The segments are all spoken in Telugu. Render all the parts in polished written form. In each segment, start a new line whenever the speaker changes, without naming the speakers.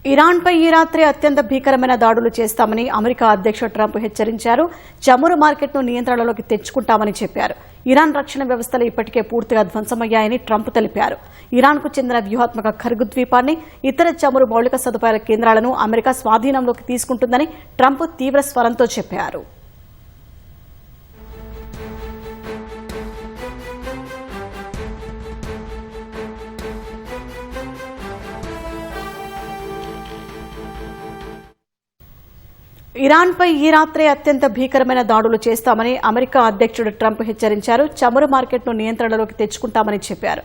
ఇరాన్పై ఈ రాత్రి అత్యంత భీకరమైన దాడులు చేస్తామని అమెరికా అధ్యక్షుడు ట్రంప్ హెచ్చరించారు. చమురు మార్కెట్ను నియంత్రణలోకి తెచ్చుకుంటామని చెప్పారు. ఇరాన్ రక్షణ వ్యవస్థలు ఇప్పటికే పూర్తిగా ధ్వంసమయ్యాయని ట్రంప్ తెలిపారు. ఇరాన్కు చెందిన వ్యూహాత్మక ఖర్గు ద్వీపాన్ని, ఇతర చమురు మౌలిక సదుపాయాల కేంద్రాలను అమెరికా స్వాధీనంలోకి తీసుకుంటుందని ట్రంప్ తీవ్ర స్వరంతో చెప్పారు. ఇరాన్పై ఈ రాత్రి అత్యంత భీకరమైన దాడులు చేస్తామని అమెరికా అధ్యక్షుడు ట్రంప్ హెచ్చరించారు. చమురు మార్కెట్ను నియంత్రణలోకి తెచ్చుకుంటామని చెప్పారు.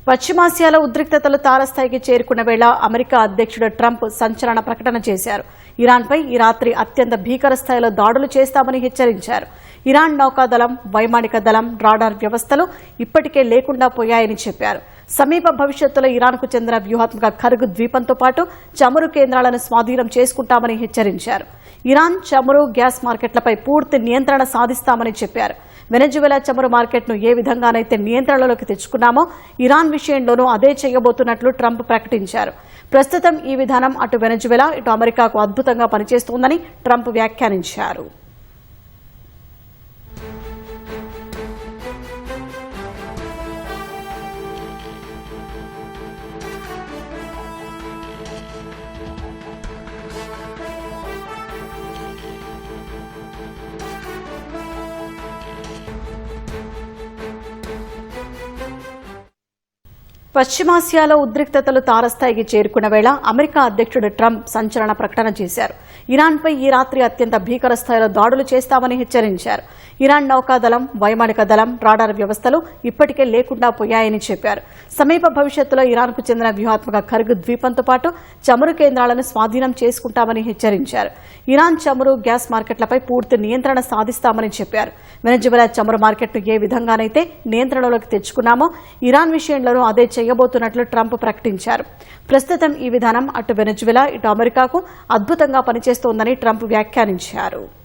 పశ్చిమాసియాలో ఉద్రిక్తతలు తారస్థాయికి చేరుకున్న వేళ అమెరికా అధ్యక్షుడు ట్రంప్ సంచలన ప్రకటన చేశారు. ఇరాన్పై ఈ రాత్రి అత్యంత భీకర స్థాయిలో దాడులు చేస్తామని హెచ్చరించారు. ఇరాన్ నౌకాదళం, వైమానిక దళం, రాడార్ వ్యవస్థలు ఇప్పటికే లేకుండా పోయాయని చెప్పారు. సమీప భవిష్యత్తులో ఇరాన్కు చెందిన వ్యూహాత్మక ఖర్గు ద్వీపంతో పాటు చమురు కేంద్రాలను స్వాధీనం చేసుకుంటామని హెచ్చరించారు. ఇరాన్ చమురు, గ్యాస్ మార్కెట్లపై పూర్తి నియంత్రణ సాధిస్తామని చెప్పారు. వెనెజువెలా చమురు మార్కెట్ను ఏ విధంగానైతే నియంత్రణలోకి తెచ్చుకున్నామో ఇరాన్ విషయంలోనూ అదే చేయబోతున్నట్లు ట్రంప్ ప్రకటించారు. ప్రస్తుతం ఈ విధానం అటు వెనెజువెలా, ఇటు అమెరికాకు అద్భుతంగా పనిచేస్తోందని ట్రంప్ వ్యాఖ్యానించారు. పశ్చిమాసియాలో ఉద్రిక్తతలు తారస్థాయికి చేరుకున్న వేళ అమెరికా అధ్యక్షుడు ట్రంప్ సంచలన ప్రకటన చేశారు. ఇరాన్పై ఈ రాత్రి అత్యంత భీకర స్థాయిలో దాడులు చేస్తామని హెచ్చరించారు. ఇరాన్ నౌకాదళం, వైమానిక దళం, రాడార్ వ్యవస్థలు ఇప్పటికే లేకుండా పోయాయని చెప్పారు. సమీప భవిష్యత్తులో ఇరాన్కు చెందిన వ్యూహాత్మక ఖర్గు ద్వీపంతో పాటు చమురు కేంద్రాలను స్వాధీనం చేసుకుంటామని హెచ్చరించారు. ఇరాన్ చమురు, గ్యాస్ మార్కెట్లపై పూర్తి నియంత్రణ సాధిస్తామని చెప్పారు. వెనెజువెలా చమురు మార్కెట్ను ఏ విధంగానైతే నియంత్రణలోకి తెచ్చుకున్నామో ఇరాన్ విషయంలోనూ అదే చేయబోతున్నట్లు ట్రంప్ ప్రకటించారు. ప్రస్తుతం ఈ విధానం అటు వెనెజువెలా, ఇటు అమెరికాకు అద్భుతంగా పనిచేస్తోందని ట్రంప్ వ్యాఖ్యానించారు.